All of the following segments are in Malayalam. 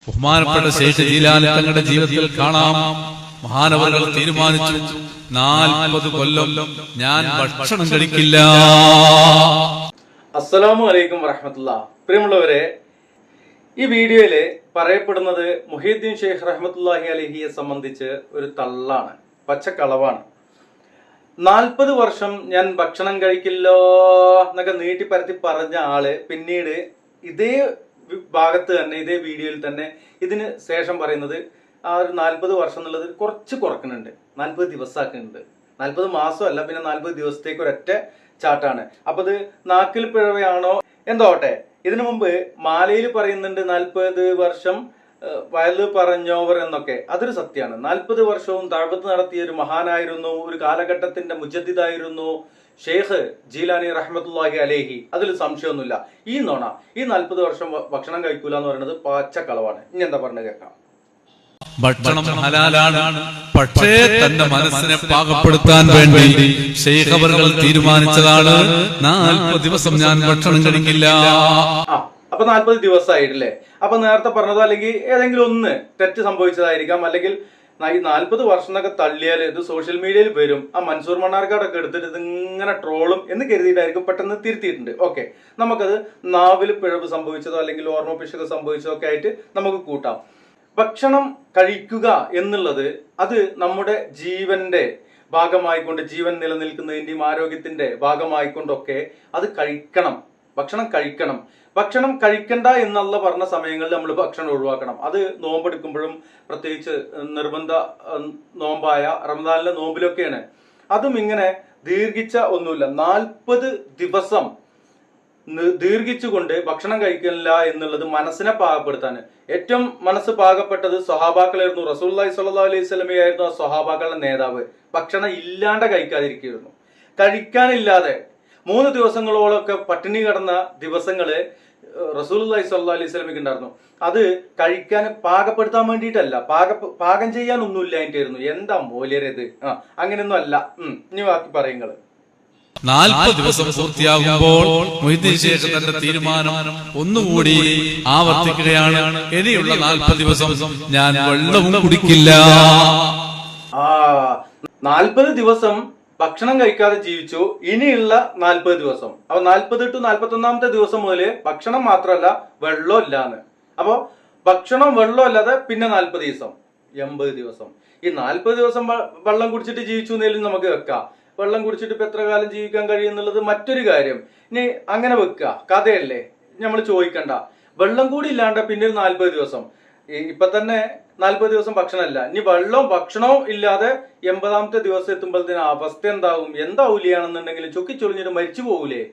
ബഹുമാനപ്പെട്ട ശൈഖ് ജീലാനി തങ്ങളുടെ ജീവിതത്തിൽ കാണാം, മഹാനവറുകൾ തീരുമാനിച്ചു 40 കൊല്ലം ഞാൻ ഭക്ഷണം കഴിക്കില്ല. അസ്സലാമു അലൈക്കും വറഹ്മത്തുള്ളാഹി. പ്രിയമുള്ളവരെ, ഈ വീഡിയോയില് പറയപ്പെടുന്നത് മുഹീദ്ദീൻ ഷെയ്ഖ് റഹ്മത്തുള്ളാഹി അലൈഹിയെ സംബന്ധിച്ച് ഒരു തള്ളാണ്, പച്ചക്കളവാണ്. 40 വർഷം ഞാൻ ഭക്ഷണം കഴിക്കില്ലോ എന്നൊക്കെ നീട്ടിപ്പരത്തി പറഞ്ഞ ആള് പിന്നീട് ഇതേ ഭാഗത്ത് തന്നെ, ഇതേ വീഡിയോയിൽ തന്നെ ഇതിന് ശേഷം പറയുന്നത് ആ ഒരു 40 വർഷം എന്നുള്ളത് കുറച്ച് കുറക്കുന്നുണ്ട്, 40 ദിവസമാക്കുന്നുണ്ട്. 40 മാസമല്ല, പിന്നെ 40 ദിവസത്തേക്ക് ഒരൊറ്റ ചാട്ടാണ്. അപ്പൊ ഇത് നാക്കിൽ പിഴവയാണോ എന്തോട്ടെ. ഇതിനു മുമ്പ് മാലയിൽ പറയുന്നുണ്ട് 40 വർഷം വയല് പറഞ്ഞോവർ എന്നൊക്കെ. അതൊരു സത്യമാണ്. 40 വർഷവും ദഅവത്ത് നടത്തിയ ഒരു മഹാനായിരുന്നു, ഒരു കാലഘട്ടത്തിന്റെ മുജദ്ദിദായിരുന്നു ഷെയ്ഖ് ജീലാനി റഹ്മത്തുള്ളാഹി അലൈഹി. അതിൽ സംശയമൊന്നുമില്ല. ഈ നോണ, ഈ 40 വർഷം ഭക്ഷണം കഴിക്കൂല എന്ന് പറയുന്നത് പച്ചക്കളവാണ്. ഇനി എന്താ പറഞ്ഞു കേൾക്കാം. ഭക്ഷണം ഹലാലാണ്, പക്ഷേ തന്റെ മനസ്സിനെ പാകപ്പെടുത്താൻ വേണ്ടി ശൈഖ് അവറുകൾ തീരുമാനിച്ചതാണ് 40 ദിവസം ഞാൻ ഭക്ഷണം കഴിക്കില്ല. അപ്പൊ 40 ദിവസമായിട്ടില്ലേ? അപ്പൊ നേരത്തെ പറഞ്ഞതോ അല്ലെങ്കിൽ ഏതെങ്കിലും ഒന്ന് തെറ്റ് സംഭവിച്ചതായിരിക്കാം. അല്ലെങ്കിൽ ഈ 40 വർഷം എന്നൊക്കെ തള്ളിയാൽ ഇത് സോഷ്യൽ മീഡിയയിൽ വരും, ആ മൻസൂർ മണ്ണാർക്കാടൊക്കെ എടുത്തിട്ട് ഇതിങ്ങനെ ട്രോളും എന്ന് കരുതിയിട്ടായിരിക്കും പെട്ടെന്ന് തിരുത്തിയിട്ടുണ്ട്. ഓക്കെ, നമുക്കത് നാവിൽ പിഴവ് സംഭവിച്ചതോ അല്ലെങ്കിൽ ഓർമ്മ പിശക് സംഭവിച്ചതോ ഒക്കെ ആയിട്ട് നമുക്ക് കൂട്ടാം. ഭക്ഷണം കഴിക്കുക എന്നുള്ളത് അത് നമ്മുടെ ജീവന്റെ ഭാഗമായിക്കൊണ്ട്, ജീവൻ നിലനിൽക്കുന്നതിന്റെയും ആരോഗ്യത്തിന്റെ ഭാഗമായിക്കൊണ്ടൊക്കെ അത് കഴിക്കണം. ഭക്ഷണം കഴിക്കണം. ഭക്ഷണം കഴിക്കണ്ട എന്നുള്ള പറഞ്ഞ സമയങ്ങളിൽ നമ്മൾ ഭക്ഷണം ഒഴിവാക്കണം. അത് നോമ്പെടുക്കുമ്പോഴും, പ്രത്യേകിച്ച് നിർബന്ധ നോമ്പായ റമദാനിലെ നോമ്പിലൊക്കെയാണ്. അതും ഇങ്ങനെ ദീർഘിച്ച ഒന്നുമില്ല. 40 ദിവസം ദീർഘിച്ചുകൊണ്ട് ഭക്ഷണം കഴിക്കില്ല എന്നുള്ളത് മനസ്സിനെ പാകപ്പെടുത്താൻ ഏറ്റവും മനസ്സ് പാകപ്പെട്ടത് സ്വഹാബാക്കളായിരുന്നു. റസൂലുള്ളാഹി സ്വല്ലല്ലാഹു അലൈഹി വസല്ലമയായിരുന്നു ആ സ്വഹാബാക്കളുടെ നേതാവ്. ഭക്ഷണം ഇല്ലാണ്ട് കഴിക്കാതിരിക്കുന്നു. കഴിക്കാനില്ലാതെ 3 ദിവസങ്ങളോളൊക്കെ പട്ടിണി കിടന്ന ദിവസങ്ങള് റസൂലുള്ളാഹി സ്വല്ലല്ലാഹു അലൈഹി വസല്ലമയ്ക്ക് ഉണ്ടായിരുന്നു. അത് കഴിക്കാൻ പാകപ്പെടുത്താൻ വേണ്ടിയിട്ടല്ല, പാകം ചെയ്യാൻ ഒന്നും ഇല്ലായിട്ടായിരുന്നു. എന്താ മൂല്യരത്? അങ്ങനെയൊന്നും അല്ല. ഇനി ബാക്കി പറയുന്നത്. 40 ദിവസം പൂർത്തിയാകുമ്പോൾ മുഹീദ്ദീൻ ശൈഖ് തന്റെ തീരുമാനം ഒന്നുകൂടി ആവർത്തിക്കുകയാണ്. ഇനിയുള്ള 40 ദിവസം ഞാൻ വെള്ളവും കുടിക്കില്ല. 40 ദിവസം ഭക്ഷണം കഴിക്കാതെ ജീവിച്ചു. ഇനിയുള്ള 40 ദിവസം, അപ്പൊ 40 to 41 ദിവസം മുതല് ഭക്ഷണം മാത്രമല്ല വെള്ളം ഇല്ലാന്ന്. അപ്പൊ ഭക്ഷണം വെള്ളം അല്ലാതെ പിന്നെ 40 ദിവസം, 80 ദിവസം. ഈ 40 ദിവസം വെള്ളം കുടിച്ചിട്ട് ജീവിച്ചു എന്നേലും നമുക്ക് വെക്കാം. വെള്ളം കുടിച്ചിട്ട് ഇപ്പൊ എത്ര കാലം ജീവിക്കാൻ കഴിയും എന്നുള്ളത് മറ്റൊരു കാര്യം. ഇനി അങ്ങനെ വെക്കുക, കഥയല്ലേ, നമ്മൾ ചോദിക്കണ്ട. വെള്ളം കൂടി ഇല്ലാണ്ട് പിന്നെ 40 ദിവസം. ഇപ്പൊ തന്നെ 40 ദിവസം ഭക്ഷണമല്ല, ഇനി വെള്ളവും ഭക്ഷണവും ഇല്ലാതെ 80ാമത്തെ ദിവസം എത്തുമ്പോഴത്തേന് അവസ്ഥ എന്താവും? എന്താ ഊലിയാണെന്നുണ്ടെങ്കിൽ ചൊക്കിച്ചൊളിഞ്ഞിട്ട് മരിച്ചു പോകൂലേ?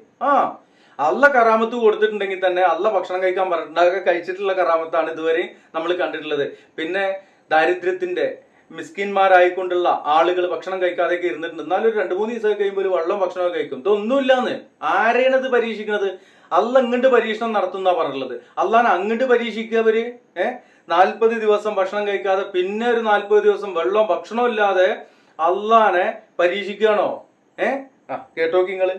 അള്ള കറാമത്ത് കൊടുത്തിട്ടുണ്ടെങ്കിൽ തന്നെ അള്ള ഭക്ഷണം കഴിക്കാൻ പറഞ്ഞിട്ടുണ്ടാകെ കഴിച്ചിട്ടുള്ള കറാമത്താണ് ഇതുവരെ നമ്മൾ കണ്ടിട്ടുള്ളത്. പിന്നെ ദാരിദ്ര്യത്തിന്റെ മിസ്കിന്മാരായിക്കൊണ്ടുള്ള ആളുകൾ ഭക്ഷണം കഴിക്കാതെയൊക്കെ ഇരുന്നിട്ടുണ്ട്. എന്നാലും ഒരു 2-3 ദിവസം കഴിയുമ്പോൾ ഒരു വെള്ളം ഭക്ഷണമൊക്കെ കഴിക്കും. ഇതൊന്നുമില്ലാന്ന്. ആരെയാണത് പരീക്ഷിക്കുന്നത്? അള്ള അങ്ങോട്ട് പരീക്ഷണം നടത്തുന്ന പറഞ്ഞിട്ടുള്ളത്. അള്ളാനെ അങ്ങോട്ട് പരീക്ഷിക്കവര് 40 ദിവസം ഭക്ഷണം കഴിക്കാതെ പിന്നെ ഒരു 40 ദിവസം വെള്ളവും ഭക്ഷണവും ഇല്ലാതെ അള്ളാനെ പരീക്ഷിക്കുകയാണോ? കേട്ടോക്കി നിങ്ങള്.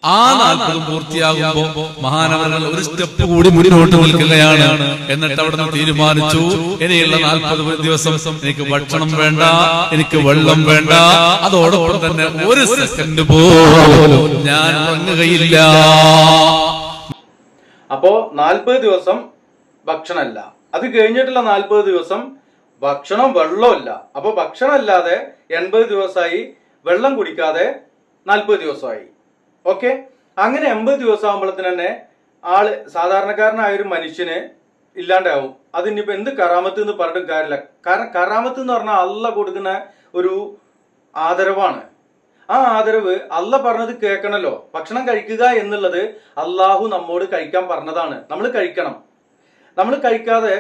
ആ 40 പൂർത്തിയാകുമ്പോ മഹാനവറുകൾ ഒരു സ്റ്റെപ്പ് കൂടി മുന്നോട്ട് നിൽക്കുകയാണ്. എന്നിട്ട് അവിടുന്ന് തീരുമാനിച്ചു, ഇനിയുള്ള 40 ദിവസം എനിക്ക് ഭക്ഷണം വേണ്ട, എനിക്ക് വെള്ളം വേണ്ട, അതോടൊപ്പം തന്നെ ഒരു സെക്കൻഡ് പോലും ഞാൻ ഉറങ്ങുകയില്ല. അപ്പോ 40 ദിവസം ഭക്ഷണമല്ല, അത് കഴിഞ്ഞിട്ടുള്ള 40 ദിവസം ഭക്ഷണം വെള്ളമില്ല. അപ്പൊ ഭക്ഷണം ഇല്ലാതെ 80 ദിവസമായി, വെള്ളം കുടിക്കാതെ 40 ദിവസമായി. ഓക്കെ, അങ്ങനെ 80 ദിവസം ആകുമ്പോഴത്തിന് തന്നെ ആള് സാധാരണക്കാരനായ ഒരു മനുഷ്യന് ഇല്ലാണ്ടാവും. അതിനിപ്പോ എന്ത് കറാമത്ത് എന്ന് പറഞ്ഞിട്ടും കാര്യമില്ല. കാരണം കറാമത്ത് എന്ന് പറഞ്ഞാൽ അള്ള കൊടുക്കുന്ന ഒരു ആദരവാണ്. ആ ആദരവ് അള്ള പറഞ്ഞത് കേൾക്കണല്ലോ. ഭക്ഷണം കഴിക്കുക എന്നുള്ളത് അള്ളാഹു നമ്മോട് കഴിക്കാൻ പറഞ്ഞതാണ്. നമ്മൾ കഴിക്കണം. നമ്മൾ കഴിക്കാതെ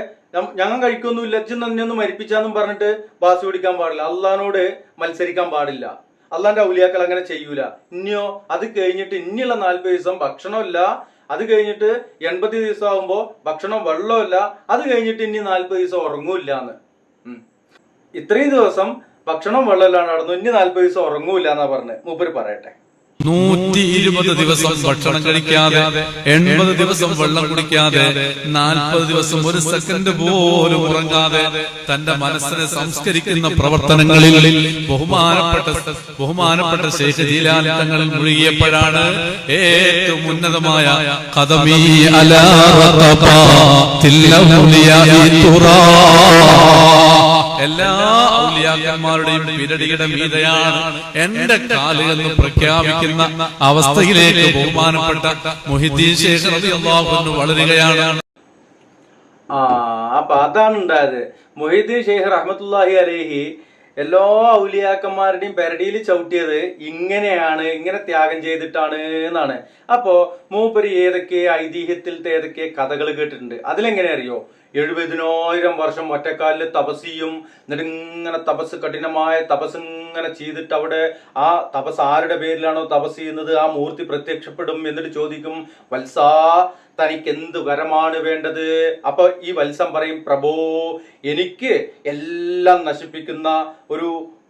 ഞങ്ങൾ കഴിക്കൊന്നുമില്ല, ഇജ്ജ് തന്നെ ഒന്ന് മരിപ്പിച്ചാന്നും പറഞ്ഞിട്ട് ബാസി പിടിക്കാൻ പാടില്ല. അള്ളഹാനോട് മത്സരിക്കാൻ പാടില്ല. അള്ളാന്റെ ഔലിയാക്കൾ അങ്ങനെ ചെയ്യൂല. ഇനിയോ അത് കഴിഞ്ഞിട്ട് ഇനിയുള്ള 40 ദിവസം ഭക്ഷണമില്ല, അത് കഴിഞ്ഞിട്ട് 80 ദിവസം ആകുമ്പോ ഭക്ഷണം വെള്ളമില്ല, അത് കഴിഞ്ഞിട്ട് ഇനി 40 ദിവസം ഉറങ്ങൂല്ലാന്ന്. ഇത്രയും ദിവസം ഭക്ഷണം വെള്ളമില്ലാണ്ട് നടന്നു, ഇനി 40 ദിവസം ഉറങ്ങൂല്ല എന്നാ പറഞ്ഞ് മൂപ്പര് പറയട്ടെ. 120 ദിവസം ഭക്ഷണം കഴിക്കാതെ, 80 ദിവസം വെള്ളം കുടിക്കാതെ, 40 ദിവസം ഒരു സെക്കൻഡ് പോലും ഉറങ്ങാതെ തന്റെ മനസ്സിനെ സംസ്കരിക്കുന്ന പ്രവർത്തനങ്ങളിൽ ബഹുമാനപ്പെട്ട ശൈഖ് ജീലാനി തങ്ങൾ മുഴുകിയപ്പോഴാണ് ഏറ്റവും ഉന്നതമായ ഖദമീ അലാ റഖബാതിൽ ഔലിയാഇ തുറാ, എല്ലാ ഔലിയാക്കന്മാരുടെയും പിരടിയുടെ മീതയാണ് എന്റെ കാലുകൾ എന്ന് പ്രഖ്യാപിക്കുന്ന അവസ്ഥയിലേക്ക് ബഹുമാനപ്പെട്ട മുഹിദ്ദീൻ ശൈഖ് റളിയല്ലാഹു അൻഹു വളരുകയാണ്. അപ്പൊ അതാണ് ഉണ്ടായത്. മുഹിദ്ദീൻ ശൈഖ് റഹ്മത്തുള്ളാഹി അലൈഹി എല്ലാ ഔലിയാക്കന്മാരുടെയും പെരടിയിൽ ചവിട്ടിയത് ഇങ്ങനെയാണ്, ഇങ്ങനെ ത്യാഗം ചെയ്തിട്ടാണ് എന്നാണ്. അപ്പോ മൂപ്പര് ഏതൊക്കെ ഐതിഹ്യത്തിലത്തെ ഏതൊക്കെ കഥകൾ കേട്ടിട്ടുണ്ട്. അതിലെങ്ങനെ അറിയോ? 70,000 വർഷം ഒറ്റക്കാലിൽ തപസ് ചെയ്യും. എന്നിട്ട് ഇങ്ങനെ തപസ്, കഠിനമായ തപസ് ഇങ്ങനെ ചെയ്തിട്ട് അവിടെ ആ തപസ് ആരുടെ പേരിലാണോ തപസ് ചെയ്യുന്നത് ആ മൂർത്തി പ്രത്യക്ഷപ്പെടും. എന്നിട്ട് ചോദിക്കും, വത്സാ തനിക്ക് എന്ത് വരമാണ് വേണ്ടത്? അപ്പൊ ഈ വത്സം പറയും, പ്രഭോ എനിക്ക് എല്ലാം നശിപ്പിക്കുന്ന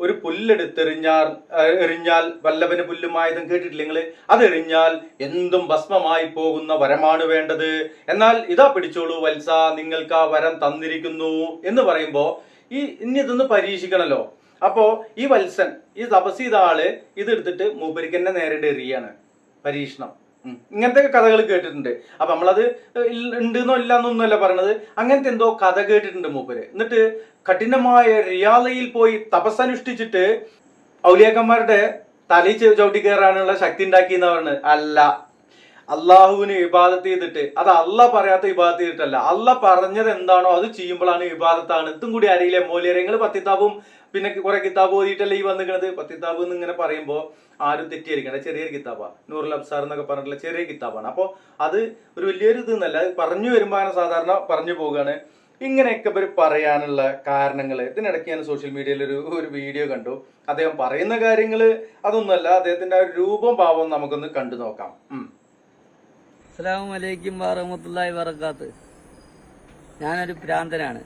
ഒരു പുല്ലെടുത്തെറിഞ്ഞാൽ വല്ലഭന് പുല്ലുമായതും കേട്ടിട്ടില്ല നിങ്ങള്? അതെറിഞ്ഞാൽ എന്തും ഭസ്മമായി പോകുന്ന വരമാണ് വേണ്ടത്. എന്നാൽ ഇതാ പിടിച്ചോളൂ വത്സ, നിങ്ങൾക്ക് ആ വരം തന്നിരിക്കുന്നു എന്ന് പറയുമ്പോ ഇനി ഇതൊന്ന് പരീക്ഷിക്കണല്ലോ. അപ്പോ ഈ വത്സൻ, ഈ തപസ് ചെയ്ത ആള് ഇതെടുത്തിട്ട് മൂപ്പരിക്ക് തന്നെ നേരിട്ട് എറിയാണ്. പരീക്ഷണം. ഇങ്ങനത്തെ കഥകൾ കേട്ടിട്ടുണ്ട്. അപ്പൊ നമ്മളത് ഉണ്ടെന്നോ ഇല്ലാന്നൊന്നുമല്ല പറയണത്. അങ്ങനത്തെ എന്തോ കഥ കേട്ടിട്ടുണ്ട് മൂപ്പര്. എന്നിട്ട് കഠിനമായ റിയാദയിൽ പോയി തപസ്സനുഷ്ഠിച്ചിട്ട് ഔലിയാക്കന്മാരുടെ തലയിൽ ചവിട്ടി കയറാനുള്ള ശക്തി ഉണ്ടാക്കി എന്ന് പറഞ്ഞത് അല്ല. അള്ളാഹുവിന് ഇബാദത്ത് ചെയ്തിട്ട്, അത് അള്ളാഹ് പറയാത്ത ഇബാദത്ത് ചെയ്തിട്ടല്ല, അള്ളാഹ് പറഞ്ഞത് എന്താണോ അത് ചെയ്യുമ്പോഴാണ് ഇബാദത്താണ്. ഇതും കൂടി അറിയില്ലേ മോലിയരങ്ങൾ? പത്തിത്താബും പിന്നെ കുറെ കിതാബ് ഓതിയിട്ടല്ലേ ഈ വന്നിക്കണത്. പത്തിത്താബ് എന്ന് ഇങ്ങനെ പറയുമ്പോ ആരും തെറ്റിയിരിക്കണ്ട, ചെറിയൊരു കിതാബാണ്. നൂറുൽ അബ്സാർ എന്നൊക്കെ പറഞ്ഞിട്ടുള്ള ചെറിയ കിതാബാണ്. അപ്പോൾ അത് ഒരു വലിയൊരു ഇതെന്നല്ല, പറഞ്ഞു വരുമ്പോൾ അങ്ങനെ സാധാരണ പറഞ്ഞു പോവുകയാണ്. ഇങ്ങനെയൊക്കെ ഇവർ പറയാനുള്ള കാരണങ്ങൾ. ഇതിനിടയ്ക്ക് ഞാൻ സോഷ്യൽ മീഡിയയിൽ ഒരു വീഡിയോ കണ്ടു. അദ്ദേഹം പറയുന്ന കാര്യങ്ങൾ അതൊന്നുമല്ല, അദ്ദേഹത്തിന്റെ ആ ഒരു രൂപം ഭാവം നമുക്കൊന്ന് കണ്ടു നോക്കാം. അസ്സലാമു അലൈക്കും വറഹ്മത്തുള്ളാഹി വബറകാത്ത്. ഞാനൊരു ഭ്രാന്തനാണ്.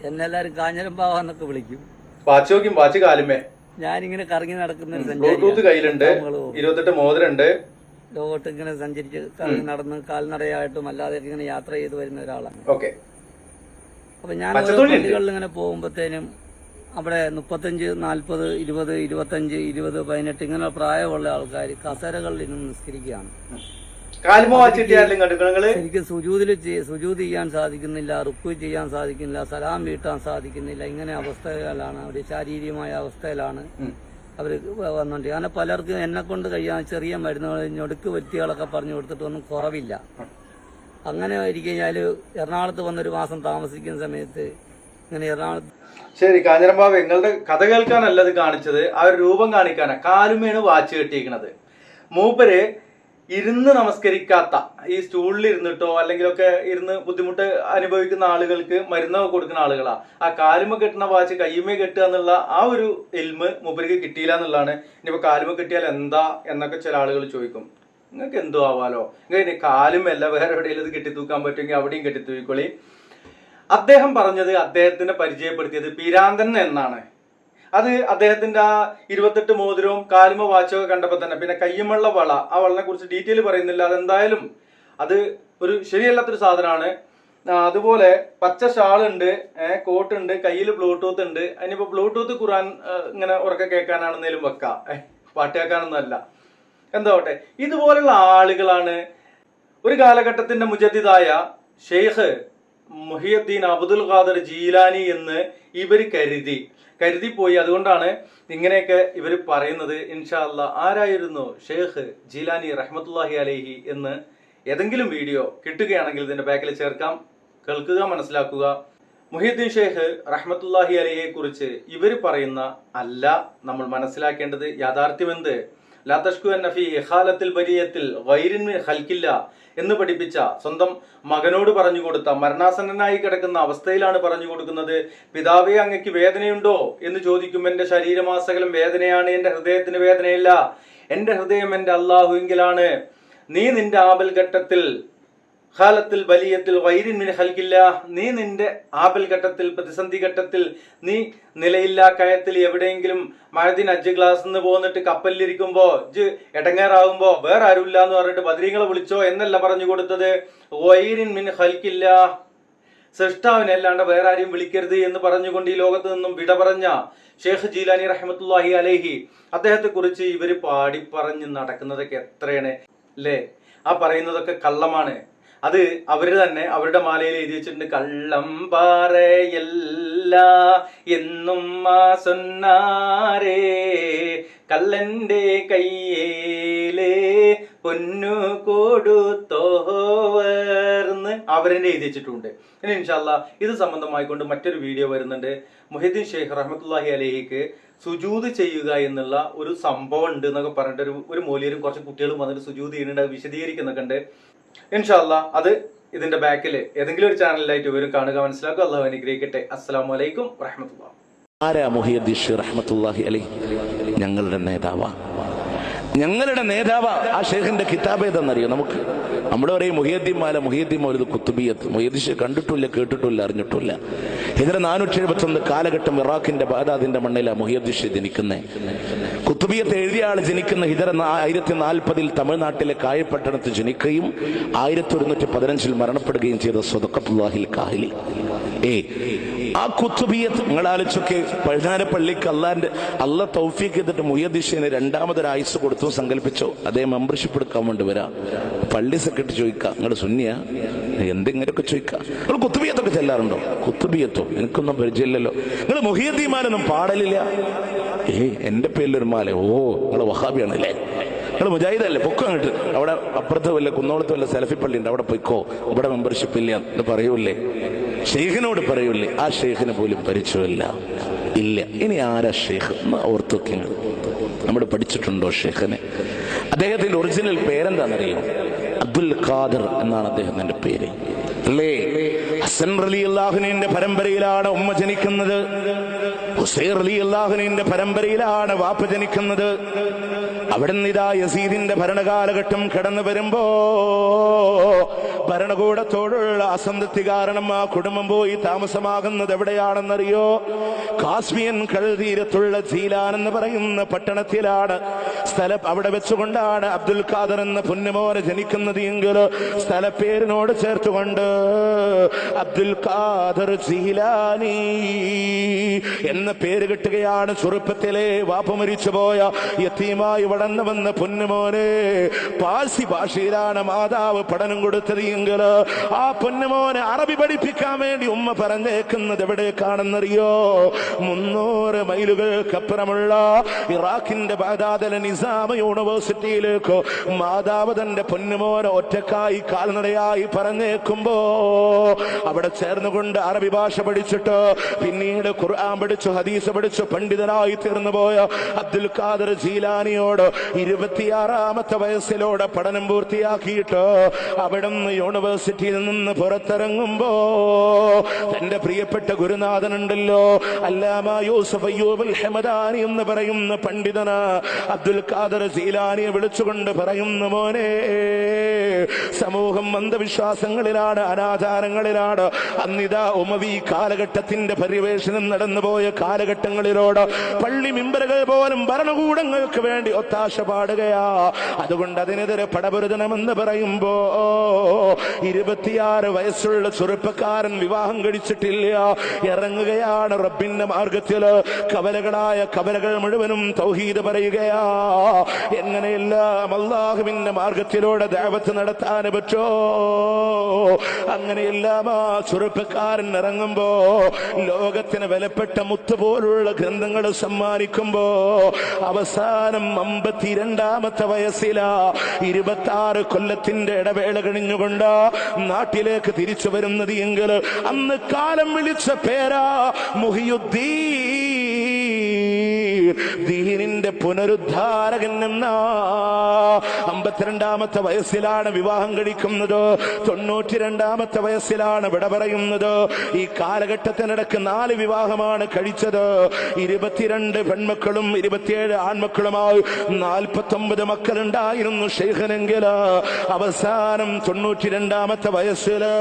എന്നെല്ലാരും കാഞ്ഞിരം ബാവ എന്നൊക്കെ വിളിക്കും. വാച്ച് കാലുമേ ഞാനിങ്ങനെ കറങ്ങി നടക്കുന്ന ഒരു ബ്ലൂടൂത്ത് കയ്യിലുണ്ട്, 28 മോതിരണ്ട്. ലോകത്ത് ഇങ്ങനെ സഞ്ചരിച്ച് കറങ്ങി നടന്ന് കാൽനടയായിട്ടും അല്ലാതെയൊക്കെ ഇങ്ങനെ യാത്ര ചെയ്ത് വരുന്ന ഒരാളാണ്. അപ്പൊ ഞാൻ പള്ളികളിൽ ഇങ്ങനെ പോകുമ്പോഴത്തേനും അവിടെ 35, 40, 20, 25, 20, 18 ഇങ്ങനെ പ്രായമുള്ള ആൾക്കാർ കസേരകളിൽ നിന്ന് നിസ്കരിക്കുകയാണ്. എനിക്ക് സുജൂദ് ചെയ്യാൻ സാധിക്കുന്നില്ല, റുക്കു ചെയ്യാൻ സാധിക്കുന്നില്ല, സലാം വീട്ടാൻ സാധിക്കുന്നില്ല. ഇങ്ങനെ അവസ്ഥകളാണ്, അവര് ശാരീരികമായ അവസ്ഥയിലാണ് അവർ വന്നോണ്ട്. അങ്ങനെ പലർക്കും എന്നെ കൊണ്ട് കഴിയാൻ ചെറിയ മരുന്നുകൾ, ഞൊടുക്ക് വ്യക്തികളൊക്കെ പറഞ്ഞു കൊടുത്തിട്ടൊന്നും കുറവില്ല. അങ്ങനെ ഇരിക്കഴിഞ്ഞാല് എറണാകുളത്ത് വന്നൊരു മാസം താമസിക്കുന്ന സമയത്ത് ഇങ്ങനെ എറണാകുളത്ത്. ശരി, കാഞ്ഞിരമ്പാവ് നിങ്ങളുടെ കഥ കേൾക്കാനല്ല ഇത് കാണിച്ചത്, ആ ഒരു രൂപം കാണിക്കാനാ. കാലുമേണ് വാച്ച് കെട്ടിയിരിക്കണത്. മൂപ്പര് ഇരുന്ന് നമസ്കരിക്കാത്ത, ഈ സ്റ്റൂളിൽ ഇരുന്നിട്ടോ അല്ലെങ്കിലൊക്കെ ഇരുന്ന് ബുദ്ധിമുട്ട് അനുഭവിക്കുന്ന ആളുകൾക്ക് മരുന്നൊക്കെ കൊടുക്കുന്ന ആളുകളാ. ആ കാലുമ കെട്ടുന്ന വാച്ച് കയ്യുമേ കെട്ടുക എന്നുള്ള ആ ഒരു ഇൽമ് മൂപ്പർക്ക് കിട്ടിയില്ല എന്നുള്ളതാണ്. ഇനിയിപ്പോ കാലുമ കെട്ടിയാൽ എന്താ എന്നൊക്കെ ചില ആളുകൾ ചോദിക്കും. നിങ്ങൾക്ക് എന്തോ ആവാലോ, നിങ്ങൾക്ക് കാലുമല്ല വേറെ എവിടെയെങ്കിലും ഇത് കെട്ടിത്തൂക്കാൻ പറ്റുമെങ്കിൽ അവിടെയും കെട്ടിത്തൂക്കിക്കൊള്ളി. അദ്ദേഹം പറഞ്ഞത്, അദ്ദേഹത്തിനെ പരിചയപ്പെടുത്തിയത് പിരാന്തൻ എന്നാണ്. അത് അദ്ദേഹത്തിന്റെ ആ 28 മോതിരവും കാലുമ വാച്ചൊക്കെ കണ്ടപ്പോ തന്നെ, പിന്നെ കയ്യുമുള്ള വള, ആ വളനെ കുറിച്ച് ഡീറ്റെയിൽ പറയുന്നില്ല. അതെന്തായാലും അത് ഒരു ശരിയല്ലാത്തൊരു സാധനമാണ്. അതുപോലെ പച്ച ഷാളുണ്ട്, കോട്ടുണ്ട്, കയ്യിൽ ബ്ലൂടൂത്ത് ഉണ്ട്. അതിനിപ്പോ ബ്ലൂടൂത്ത് ഖുർആൻ ഇങ്ങനെ ഉറക്കെ കേൾക്കാനാണെന്നേലും വെക്കാം, പാട്ട് കേൾക്കാനൊന്നും അല്ല. എന്താവട്ടെ, ഇതുപോലുള്ള ആളുകളാണ് ഒരു കാലഘട്ടത്തിന്റെ മുജദ്ദിദായ ഷെയ്ഖ് മുഹിയുദ്ദീൻ അബ്ദുൽ ഖാദർ ജീലാനി എന്ന് ഇവർ കരുതിപ്പോയി. അതുകൊണ്ടാണ് ഇങ്ങനെയൊക്കെ ഇവർ പറയുന്നത്. ഇൻഷാ അല്ലാഹ് ആരായിരുന്നു ഷെയ്ഖ് ജീലാനി റഹ്മത്തുള്ളാഹി അലൈഹി എന്ന് ഏതെങ്കിലും വീഡിയോ കിട്ടുകയാണെങ്കിൽ ഇതിന്റെ ബാക്കിൽ ചേർക്കാം. കേൾക്കുക, മനസ്സിലാക്കുക. മുഹിയുദ്ദീൻ ഷെയ്ഖ് റഹ്മത്തുള്ളാഹി അലൈഹിയെ കുറിച്ച് ഇവർ പറയുന്ന അല്ല നമ്മൾ മനസ്സിലാക്കേണ്ടത്. യാഥാർത്ഥ്യമെന്ത്? ലാ തഷ്കുഅന്ന ഫീ ഇഖാലത്തിൽ ബരിയത്തിൽ ഗൈരിൻ മിൻ ഖൽഖില്ല എന്ന് പഠിപ്പിച്ച, സ്വന്തം മകനോട് പറഞ്ഞു കൊടുത്ത, മരണാസന്നനായി കിടക്കുന്ന അവസ്ഥയിലാണ് പറഞ്ഞു കൊടുക്കുന്നത്. പിതാവേ അങ്ങക്ക് വേദനയുണ്ടോ എന്ന് ചോദിക്കും. എന്റെ ശരീരമാസകലം വേദനയാണ്, എന്റെ ഹൃദയത്തിന് വേദനയില്ല. എന്റെ ഹൃദയം എന്റെ അള്ളാഹുവിങ്കിലാണ്. നീ നിന്റെ ആപൽ ഘട്ടത്തിൽ ഖാലത്തിൽ വലിയത്തിൽ വൈരിൻ മിൻ ഖൽഖില്ലാ, നീ നിന്റെ ആപൽ ഘട്ടത്തിൽ, പ്രതിസന്ധി ഘട്ടത്തിൽ, നീ നിലയില്ലാ കയത്തിൽ എവിടെയെങ്കിലും മഴദിൻ അജ്ജ് ക്ലാസ് നിന്ന് പോന്നിട്ട് കപ്പലിലിരിക്കുമ്പോ ഇജ്ജ് എടങ്ങേറാവുമ്പോ വേറെ ആരുമില്ല എന്ന് പറഞ്ഞിട്ട് ബദരീങ്ങളെ വിളിച്ചോ എന്നല്ല പറഞ്ഞു കൊടുത്തത്. വൈരിൻ മിൻ ഖൽഖില്ലാ, സൃഷ്ടാവിനെ അല്ലാണ്ട് വേറെ ആരെയും വിളിക്കരുത് എന്ന് പറഞ്ഞുകൊണ്ട് ഈ ലോകത്ത് നിന്നും വിട പറഞ്ഞ ഷേഖ് ജീലാനി റഹ്മത്തുള്ളാഹി അലൈഹി, അദ്ദേഹത്തെ കുറിച്ച് ഇവര് പാടി പറഞ്ഞ് നടക്കുന്നതൊക്കെ എത്രയാണ് അല്ലേ? ആ പറയുന്നതൊക്കെ കള്ളമാണ്. അത് അവര് തന്നെ അവരുടെ മാലയിൽ എഴുതി വെച്ചിട്ടുണ്ട്, കള്ളം പറയല്ല എന്നും സൊന്നാരേ, കള്ളന്റെ കയ്യേലേ പൊന്നു കൊടുത്തോവർന്ന് അവരെന്നെ എഴുതി വെച്ചിട്ടുണ്ട്. ഇനി ഇൻഷാല്ലാ ഇത് സംബന്ധമായിക്കൊണ്ട് മറ്റൊരു വീഡിയോ വരുന്നുണ്ട്. മുഹീദ്ദീൻ ഷെയ്ഖ് റഹ്മത്തുള്ളാഹി അലൈഹിക്ക് സുജൂദ് ചെയ്യുക എന്നുള്ള ഒരു സംഭവം ഉണ്ട് എന്നൊക്കെ പറഞ്ഞിട്ട് ഒരു മൗലിയരും കുറച്ച് കുട്ടികളും വന്നിട്ട് സുജൂദ് ചെയ്യുന്നുണ്ട്, വിശദീകരിക്കുന്നൊക്കെ ഉണ്ട്. ഇൻഷാല്ലാ അത് ഇതിന്റെ ബാക്കിൽ ഏതെങ്കിലും ഒരു ചാനലിലായിട്ട് ഇവരും കാണുക, മനസ്സിലാക്കുക. അള്ളാഹു അനുഗ്രഹിക്കട്ടെ. അസ്സലാമു അലൈക്കും വറഹ്മത്തുള്ളാഹി. ആരാ മുഹയ്യിദ്ദീൻ ഷെയ്ഖ് റഹ്മത്തുള്ളാഹി അലൈഹി? ഞങ്ങളുടെ നേതാവാ, ഞങ്ങളുടെ നേതാവാ. ആ ഷെയ്ഖിന്റെ കിതാബ് ഏതെന്നറിയോ? നമുക്ക് നമ്മുടെ പറയും മുഹയ്യിദ്ദീൻ മാല, മുഹയ്യിദ്ദീൻ മൗലിദ് കുത്തുബിയ്യത്ത്. മുഹയ്യിദ്ദീൻ ഷെയ്ഖ് കണ്ടിട്ടില്ല, കേട്ടിട്ടില്ല, അറിഞ്ഞിട്ടില്ല. ഹിജ്റ 471 കാലഘട്ടം ഇറാഖിന്റെ ബാഗ്ദാദിന്റെ മണ്ണിലാണ് മുഹയ്യിദ്ദീൻ ഷെയ്ഖ് ജനിക്കുന്നത്. കുത്തുബിയ്യത്ത് എഴുതിയ ആൾ ജനിക്കുന്ന ഹിജ്റ 1040 തമിഴ്നാട്ടിലെ കായപ്പട്ടണത്ത് ജനിക്കുകയും 1115 മരണപ്പെടുകയും ചെയ്ത സ്വദഖത്തുല്ലാഹിൽ കാഹിലി. ആ കുത്തുബിയ്യത്ത് നിങ്ങളാലോചിച്ചൊക്കെ, പഴുതാരപ്പള്ളിക്ക് അല്ല തൗഫീഖ് ചെയ്തിട്ട് മുഹയ്യിദ്ദീൻ ഷെയ്ഖിന് രണ്ടാമതൊരു ആയുസ് കൊടുത്തു സങ്കല്പിച്ചോ. അതേ മെമ്പർഷിപ്പ് എടുക്കാൻ വേണ്ടി വരാം. പള്ളി സെക്രട്ടറി ചോദിക്കാം, നിങ്ങൾ സുന്നിയാ എന്തെങ്കിലുമൊക്കെ ചോദിക്കാം. നിങ്ങൾ കുത്തുബിയ്യത്തൊക്കെ ചെല്ലാറുണ്ടോ? കുത്തുബിയ്യത്തോ എനിക്കൊന്നും പരിചയമില്ലല്ലോ. നിങ്ങൾ മുഹയ്യിദ്ദീൻ മാലൊന്നും പാടലില്ല. എന്റെ പേരിലൊരു മാല. ഓ നിങ്ങൾ വഹാബിയാണല്ലേ, നിങ്ങൾ മുജാഹിദല്ലേ, പൊക്കോ അങ്ങോട്ട്. അവിടെ അപ്പുറത്ത് വല്ല കുന്നോളത്ത് വല്ല സലഫി പള്ളി ഉണ്ട്, അവിടെ പൊയ്ക്കോ, ഇവിടെ മെമ്പർഷിപ്പ് ഇല്ല എന്ന് പറയൂല്ലേ? ഷെയ്ഖിനോട് പറയൂല്ലേ? ആ ഷെയ്ഖിന് പോലും പരിചയമില്ല. ഇല്ല. ഇനി ആരാ ഷെയ്ഖ് എന്ന് ഓർത്തൊക്കെ നമ്മൾ പഠിച്ചിട്ടുണ്ടോ ഷെയ്ഖിനെ? അദ്ദേഹത്തിന്റെ ഒറിജിനൽ പേരെന്താണെന്നറിയോ? അബ്ദുൽ ഖാദർ എന്നാണ് അദ്ദേഹത്തിന്റെ പേര്. അല്ലേ? ഹസൻ റളിയല്ലാഹു അൻഹുവിന്റെ പരമ്പരയിലാണ് ഉമ്മ ജനിക്കുന്നത്. ഹുസൈൻ റളിയല്ലാഹു അൻഹുവിന്റെ പരമ്പരയിലാണ് വാപ്പ ജനിക്കുന്നത്. അവിടെ നിന്ന് ഇതാ യസീദിന്റെ ഭരണകാലഘട്ടം കടന്നു വരുമ്പോ ഭരണകൂടത്തോടുള്ള അസംതൃപ്തി കാരണം ആ കുടുംബം പോയി താമസമാകുന്നത് എവിടെയാണെന്നറിയോ? കാസ്മിയൻ കടൽത്തീരത്തുള്ള ജീലാൻ എന്ന് പറയുന്ന പട്ടണത്തിലാണ്. സ്ഥലം അവിടെ വെച്ചുകൊണ്ടാണ് അബ്ദുൽ ഖാദർ എന്ന പുന്നമോനെ ജനിക്കുന്നത് എങ്കിൽ സ്ഥലപ്പേരിനോട് ചേർത്തുകൊണ്ട് അബ്ദുൽ ഖാദർ ജീലാനി എന്ന പേര് കിട്ടുകയാണ്. ചെറുപ്പത്തിലെ വാപ്പ മരിച്ചുപോയ യതീമായി വളർന്നു വന്ന പൊന്നുമോനെ പാഴ്സി ഭാഷയിലാണ് മാതാവ് പഠനം കൊടുത്തത് എങ്കിൽ ആ പൊന്നുമോനെ അറബി പഠിപ്പിക്കാൻ വേണ്ടി ഉമ്മ പറഞ്ഞേക്കുന്നത് എവിടേക്കാണെന്നറിയോ? 300 മൈലുകൾക്കപ്പുറമുള്ള ഇറാഖിന്റെ ബാഗ്ദാദിലെ നിസാം യൂണിവേഴ്സിറ്റിയിലേക്ക് മാതാവ് തന്റെ പൊന്നുമോനെ ഒറ്റക്കായി കാൽനടയായി പറഞ്ഞേക്കുമ്പോ അവിടെ ചേർന്നുകൊണ്ട് അറബി ഭാഷ പഠിച്ചിട്ട് പിന്നീട് ഖുർആൻ പഠിച്ചു, ഹദീസ് പഠിച്ചു, പണ്ഡിതനായി തീർന്നു പോയ അബ്ദുൽ ഖാദർ ജീലാനിയോട് 26ാമത്തെ വയസ്സിലൂടെ പഠനം പൂർത്തിയാക്കിയിട്ട് അവിടുന്ന് യൂണിവേഴ്സിറ്റിയിൽ നിന്ന് പുറത്തിറങ്ങുമ്പോ തന്റെ പ്രിയപ്പെട്ട ഗുരുനാഥനുണ്ടല്ലോ, അല്ലാമ യൂസുഫ് അയ്യൂബുൽ ഹമദാനി എന്ന് പറയുന്ന പണ്ഡിതന് അബ്ദുൽ ഖാദർ ജീലാനിയെ വിളിച്ചുകൊണ്ട് പറയുന്നു, മോനെ സമൂഹം അന്ധവിശ്വാസങ്ങളിലാണ്, അനാചാരങ്ങളിലാണ്. അന്നിതാ ഉമവി കാലഘട്ടത്തിന്റെ പര്യവേഷണം നടന്നുപോയ കാലഘട്ടങ്ങളിലോട് പള്ളി മിമ്പറുകൾ പോലും ഭരണകൂടങ്ങൾക്ക് വേണ്ടി ഒത്താശ പാടുകയാ. അതുകൊണ്ട് അതിനെതിരെ പടപൊരുതണമെന്ന് പറയുമ്പോ 26 വയസ്സുള്ള ചെറുപ്പക്കാരൻ വിവാഹം കഴിച്ചിട്ടില്ല, ഇറങ്ങുകയാണ് റബ്ബിന്റെ മാർഗത്തില്. കവലകളായ കവലകൾ മുഴുവനും തൗഹീദ് പറയുകയാ. എങ്ങനെയെല്ലാം അല്ലാഹുവിന്റെ മാർഗത്തിലൂടെ ദഅവത്ത് നടത്താൻ പറ്റോ? അങ്ങനെയെല്ലാം ആ ചെറുപ്പക്കാരൻ ഇറങ്ങുമ്പോ ലോകത്തിന് വിലപ്പെട്ട മുത്തുപോലുള്ള ഗ്രന്ഥങ്ങൾ സമ്മാനിക്കുമ്പോ അവസാനം 52ാമത്തെ വയസ്സിലാ 26 കൊല്ലത്തിന്റെ ഇടവേള കഴിഞ്ഞുകൊണ്ട് നാട്ടിലേക്ക് തിരിച്ചു വരുന്നത് എങ്കിൽ അന്ന് കാലം വിളിച്ച പേരാ മുഹിയുദ്ദീൻ. ദീനിന്റെ പുനരുദ്ധാരകൻ എന്ന 52-ാമത്തെ വയസ്സിലാണ് വിവാഹം കഴിക്കുന്നത്, 92-ാമത്തെ വയസ്സിലാണ് വിട പറയുന്നത്. ഈ കാലഘട്ടത്തിനിടക്ക് 4 വിവാഹമാണ് കഴിച്ചത്. 22 പെൺമക്കളും 27 ആൺമക്കളുമായി 49 മക്കളുണ്ടായിരുന്നു ഷെയ്ഖനെങ്കിൽ അവസാനം 92-ാമത്തെ വയസ്സില്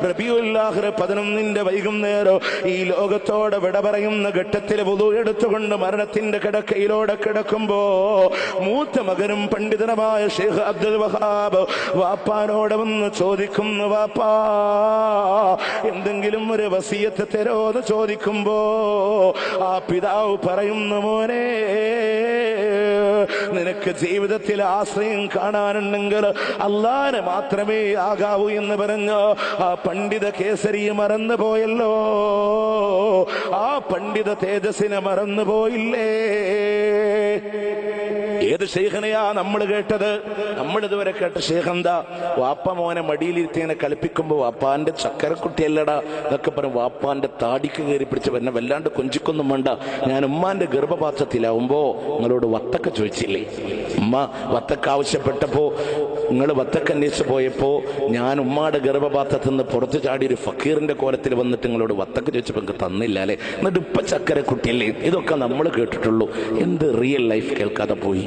റബീഉൽ ആഖിർ 11 വൈകുന്നേരം ഈ ലോകത്തോട് വിട പറയുന്ന ഘട്ടത്തിൽ വുളു എടുത്തുകൊണ്ട് മരണത്തിന്റെ കിടക്കയിലൂടെ കിടക്കുമ്പോ മൂത്ത മകനും പണ്ഡിതനുമായ ഷെയ്ഖ് അബ്ദുൽ വഹാബ് വാപ്പാനോട് വന്ന് ചോദിക്കുന്നു, വാപ്പാ എന്തെങ്കിലും ഒരു വസിയത്ത് തരോന്ന് ചോദിക്കുമ്പോ ആ പിതാവ് പറയുന്നു, മോനെ നിനക്ക് ജീവിതത്തിൽ ആശ്രയം കാണാനുണ്ടെങ്കിൽ അല്ലാഹനെ മാത്രമേ ആകാവൂ എന്ന് പറഞ്ഞ് ആ പണ്ഡിത കേസരിയെ മറന്നുപോയല്ലോ, ആ പണ്ഡിത തേജസ്സിനെ മറന്നുപോയില്ലേ. ഏത് ഷെയ്ഖനെയാ നമ്മൾ കേട്ടത്? നമ്മൾ ഇതുവരെ കേട്ട ഷെയ്ഖ് എന്താ? വാപ്പ മോനെ മടിയിലിരുത്തിങ്ങനെ കളിപ്പിക്കുമ്പോ വാപ്പാന്റെ ചക്കരക്കുട്ടിയല്ലടാ ഇതൊക്കെ പറയും. വാപ്പാന്റെ താടിക്ക് കയറി പിടിച്ച് എന്നെ വല്ലാണ്ട് കൊഞ്ചിക്കൊന്നും വേണ്ട, ഞാൻ ഉമ്മാന്റെ ഗർഭപാത്രത്തിലാവുമ്പോ നിങ്ങളോട് വത്തക്ക ചോദിച്ചില്ലേ? ഉമ്മ വത്തക്ക ആവശ്യപ്പെട്ടപ്പോ നിങ്ങൾ വത്തക്ക അന്വേഷിച്ച് പോയപ്പോ ഞാൻ ഉമ്മാടെ ഗർഭപാത്രത്തിൽ നിന്ന് പുറത്തു ചാടി ഒരു ഫക്കീറിന്റെ കോലത്തിൽ വന്നിട്ട് നിങ്ങളോട് വത്തക്ക ചോദിച്ചപ്പോ നിങ്ങൾക്ക് തന്നില്ല അല്ലെ? എന്നിട്ട് ഇപ്പൊ ചക്കരക്കുട്ടിയല്ലേ? ഇതൊക്കെ നമ്മൾ കേട്ടിട്ടുള്ളൂ. എന്ത് റിയൽ ലൈഫ് കേൾക്കാതെ പോയി.